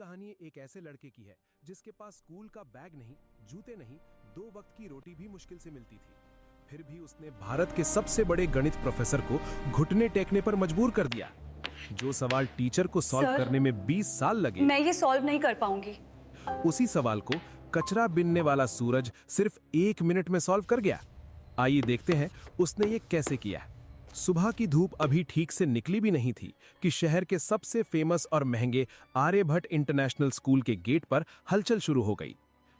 कहानी एक ऐसे लड़के की है जिसके पास स्कूल का बैग नहीं, जूते नहीं, 2 वक्त की रोटी भी मुश्किल से मिलती थी। फिर भी उसने भारत के सबसे बड़े गणित प्रोफेसर को घुटने टेकने पर मजबूर कर दिया। जो सवाल टीचर को सॉल्व करने में 20 साल लगे, मैं ये सॉल्व नहीं कर पाऊंगी। उसी सवाल को कचरा बीनने वाला सूरज सिर्फ 1 मिनट में सॉल्व कर गया। आइए देखते हैं उसने ये कैसे किया। सुबह की धूप अभी ठीक से निकली भी नहीं थी कि शहर के सबसे फेमस और महंगे आर्यभट्ट इंटरनेशनल स्कूल के गेट पर हलचल शुरू हो गई।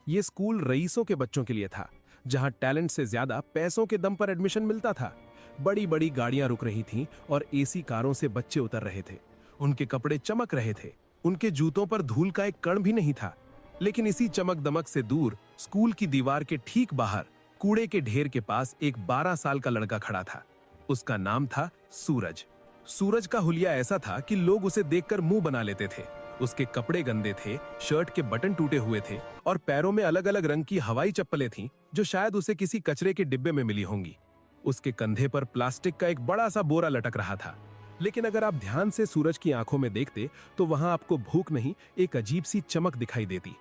ये स्कूल रईसों के बच्चों के लिए था, जहां टैलेंट से ज्यादा पैसों के दम पर एडमिशन मिलता था। बड़ी बड़ी गाड़ियां रुक रही थीं और एसी कारों से बच्चे उतर रहे थे। उनके कपड़े चमक रहे थे, उनके जूतों पर धूल का एक कण भी नहीं था। लेकिन इसी चमक दमक से दूर स्कूल की दीवार के ठीक बाहर कूड़े के ढेर के पास एक 12 साल का लड़का खड़ा था। उसका नाम था सूरज। सूरज का हुलिया ऐसा था कि लोग उसे देखकर मुंह बना लेते थे। उसके कपड़े गंदे थे, शर्ट के बटन टूटे हुए थे और पैरों में अलग अलग रंग की हवाई चप्पलें थीं, जो शायद उसे किसी कचरे के डिब्बे में मिली होंगी। उसके कंधे पर प्लास्टिक का एक बड़ा सा बोरा लटक रहा था। लेकिन अगर आप ध्यान से सूरज की आंखों में देखते तो वहां आपको भूख नहीं, एक अजीब सी चमक दिखाई देती।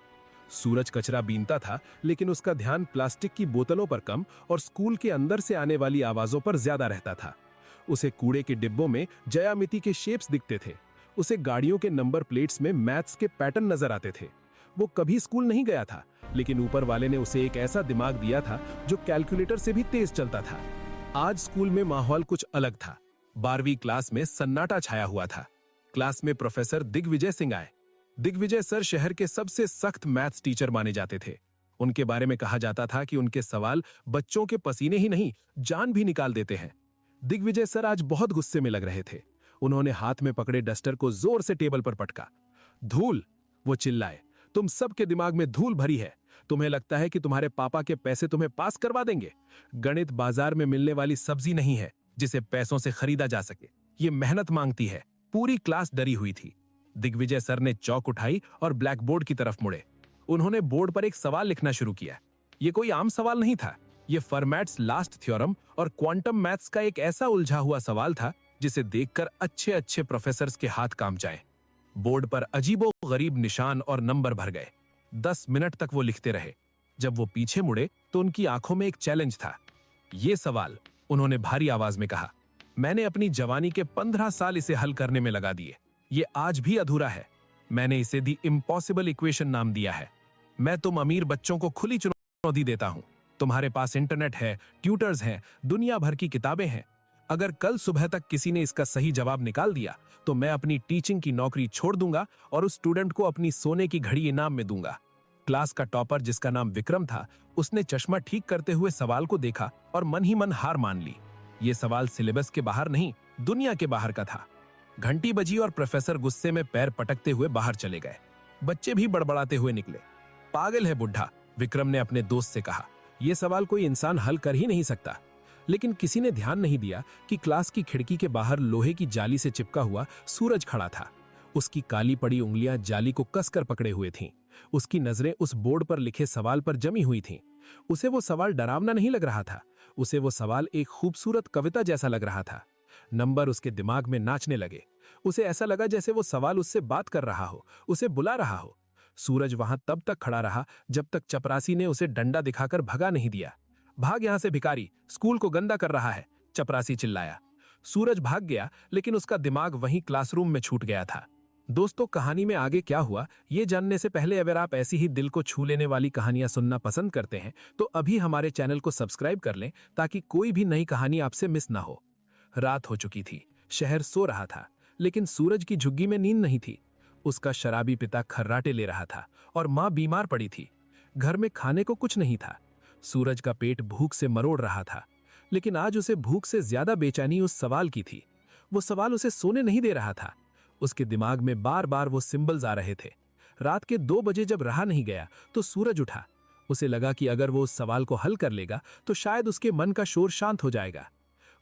सूरज कचरा बीनता था, लेकिन उसका ध्यान प्लास्टिक की बोतलों पर कम और स्कूल के अंदर से आने वाली आवाजों पर ज्यादा रहता था। उसे कूड़े के डिब्बों में ज्यामिति के शेप्स दिखते थे। उसे गाड़ियों के नंबर प्लेट्स में मैथ्स के पैटर्न नजर आते थे। वो कभी स्कूल नहीं गया था, लेकिन ऊपर वाले ने उसे एक ऐसा दिमाग दिया था जो कैलकुलेटर से भी तेज चलता था। आज स्कूल में माहौल कुछ अलग था। 12वीं क्लास में सन्नाटा छाया हुआ था। क्लास में प्रोफेसर दिग्विजय सिंह आए। दिग्विजय सर शहर के सबसे सख्त मैथ्स टीचर माने जाते थे। उनके बारे में कहा जाता था कि उनके सवाल बच्चों के पसीने ही नहीं, जान भी निकाल देते हैं। दिग्विजय सर आज बहुत गुस्से में लग रहे थे। उन्होंने हाथ में पकड़े डस्टर को जोर से टेबल पर पटका। धूल, वो चिल्लाए, तुम सबके दिमाग में धूल भरी है। तुम्हें लगता है कि तुम्हारे पापा के पैसे तुम्हें पास करवा देंगे? गणित बाजार में मिलने वाली सब्जी नहीं है जिसे पैसों से खरीदा जा सके। ये मेहनत मांगती है। पूरी क्लास डरी हुई थी। दिग्विजय सर ने चौक उठाई और ब्लैक बोर्ड की तरफ मुड़े। उन्होंने बोर्ड पर एक सवाल लिखना शुरू किया। ये कोई आम सवाल नहीं था। ये फर्मैट्स लास्ट थ्योरम और क्वांटम मैथ्स का एक ऐसा उलझा हुआ सवाल था जिसे देखकर अच्छे अच्छे प्रोफेसर्स के हाथ कांप जाएं। बोर्ड पर अजीबो-गरीब निशान और नंबर भर गए। 10 मिनट तक वो लिखते रहे। जब वो पीछे मुड़े तो उनकी आंखों में एक चैलेंज था। ये सवाल, उन्होंने भारी आवाज में कहा, मैंने अपनी जवानी के 15 साल इसे हल करने में लगा दिए। ये आज भी अधूरा है। मैंने इसे दी इम्पॉसिबल इक्वेशन नाम दिया है। मैं तुम अमीर बच्चों को खुली चुनौती देता हूं। तुम्हारे पास इंटरनेट है, ट्यूटर्स हैं, दुनिया भर की किताबें हैं। अगर कल सुबह तक किसी ने इसका सही जवाब निकाल दिया तो मैं अपनी टीचिंग की नौकरी छोड़ दूंगा और उस स्टूडेंट को अपनी सोने की घड़ी इनाम में दूंगा। क्लास का टॉपर, जिसका नाम विक्रम था, उसने चश्मा ठीक करते हुए सवाल को देखा और मन ही मन हार मान ली। ये सवाल सिलेबस के बाहर नहीं, दुनिया के बाहर का था। घंटी बजी और प्रोफेसर गुस्से में पैर पटकते हुए बाहर चले गए। बच्चे भी बड़बड़ाते हुए निकले। पागल है बुढ़ा, विक्रम ने अपने दोस्त से कहा। यह सवाल कोई इंसान हल कर ही नहीं सकता। लेकिन किसी ने ध्यान नहीं दिया कि क्लास की खिड़की के बाहर लोहे की जाली से चिपका हुआ सूरज खड़ा था। उसकी काली पड़ी उंगलियां जाली को कसकर पकड़े हुए थीं। उसकी नजरें उस बोर्ड पर लिखे सवाल पर जमी हुई थीं। उसे वो सवाल डरावना नहीं लग रहा था। उसे वो सवाल एक खूबसूरत कविता जैसा लग रहा था। नंबर उसके दिमाग में नाचने लगे। उसे ऐसा लगा जैसे वो सवाल उससे बात कर रहा हो, उसे बुला रहा हो। सूरज वहां तब तक खड़ा रहा जब तक चपरासी ने उसे डंडा दिखाकर भगा नहीं दिया। भाग यहां से भिखारी, स्कूल को गंदा कर रहा है, चपरासी चिल्लाया। सूरज भाग गया, लेकिन उसका दिमाग वहीं क्लासरूम में छूट गया था। दोस्तों, कहानी में आगे क्या हुआ ये जानने से पहले अगर आप ऐसी ही दिल को छू लेने वाली कहानियां सुनना पसंद करते हैं तो अभी हमारे चैनल को सब्सक्राइब कर लें ताकि कोई भी नई कहानी आपसे मिस ना हो। रात हो चुकी थी। शहर सो रहा था, लेकिन सूरज की झुग्गी में नींद नहीं थी। उसका शराबी पिता खर्राटे ले रहा था और मां बीमार पड़ी थी। घर में खाने को कुछ नहीं था। सूरज का पेट भूख से मरोड़ रहा था, लेकिन आज उसे भूख से ज्यादा बेचैनी उस सवाल की थी। वो सवाल उसे सोने नहीं दे रहा था। उसके दिमाग में बार बार वो सिंबल्स आ रहे थे। रात के 2 बजे जब रहा नहीं गया तो सूरज उठा। उसे लगा कि अगर वो उस सवाल को हल कर लेगा तो शायद उसके मन का शोर शांत हो जाएगा।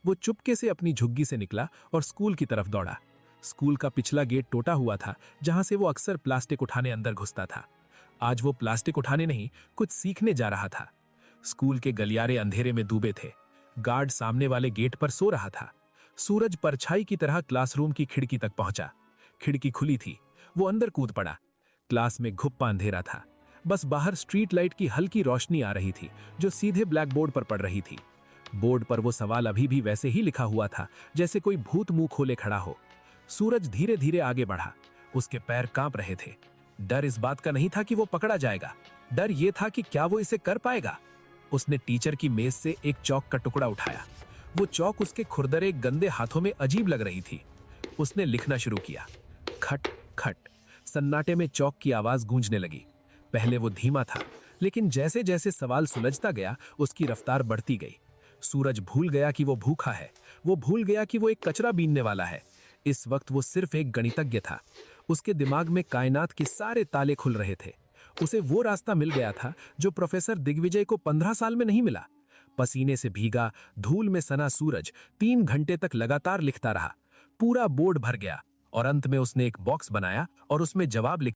वो चुपके से अपनी झुग्गी से निकला और स्कूल की तरफ दौड़ा। स्कूल का पिछला गेट टूटा हुआ था, जहां से वो अक्सर प्लास्टिक उठाने अंदर घुसता था। आज वो प्लास्टिक उठाने नहीं, कुछ सीखने जा रहा था। स्कूल के गलियारे अंधेरे में डूबे थे। गार्ड सामने वाले गेट पर सो रहा था। सूरज परछाई की तरह क्लासरूम की खिड़की तक पहुंचा। खिड़की खुली थी। वो अंदर कूद पड़ा। क्लास में घुप्पा अंधेरा था। बस बाहर स्ट्रीट लाइट की हल्की रोशनी आ रही थी जो सीधे ब्लैक बोर्ड पर पड़ रही थी। बोर्ड पर वो सवाल अभी भी वैसे ही लिखा हुआ था जैसे कोई भूत मुंह खोले खड़ा हो। सूरज धीरे धीरे आगे बढ़ा। उसके पैर कांप रहे थे। डर इस बात का नहीं था कि वो पकड़ा जाएगा, डर ये था कि क्या वो इसे कर पाएगा। उसने टीचर की मेज से एक चौक का टुकड़ा उठाया। वो चौक उसके खुरदरे गंदे हाथों में अजीब लग रही थी। उसने लिखना शुरू किया। खट खट। सन्नाटे में चौक की आवाज गूंजने लगी। पहले वो धीमा था, लेकिन जैसे जैसे सवाल सुलझता गया उसकी रफ्तार बढ़ती गई। सूरज भूल गया कि वो भूखा है। वो भूल गया कि वो एक कचरा बीनने वाला है। इस वक्त वो सिर्फ एक गणितज्ञ था। उसके दिमाग में कायनात के सारे ताले खुल रहे थे। उसे वो रास्ता मिल गया था जो प्रोफेसर दिग्विजय को 15 साल में नहीं मिला। पसीने से भीगा, धूल में सना सूरज 3 घंटे तक लगातार लिखता रहा। पूरा बोर्ड भर गया और अंत में उसने एक बॉक्स बनाया और उसमें जवाब लिख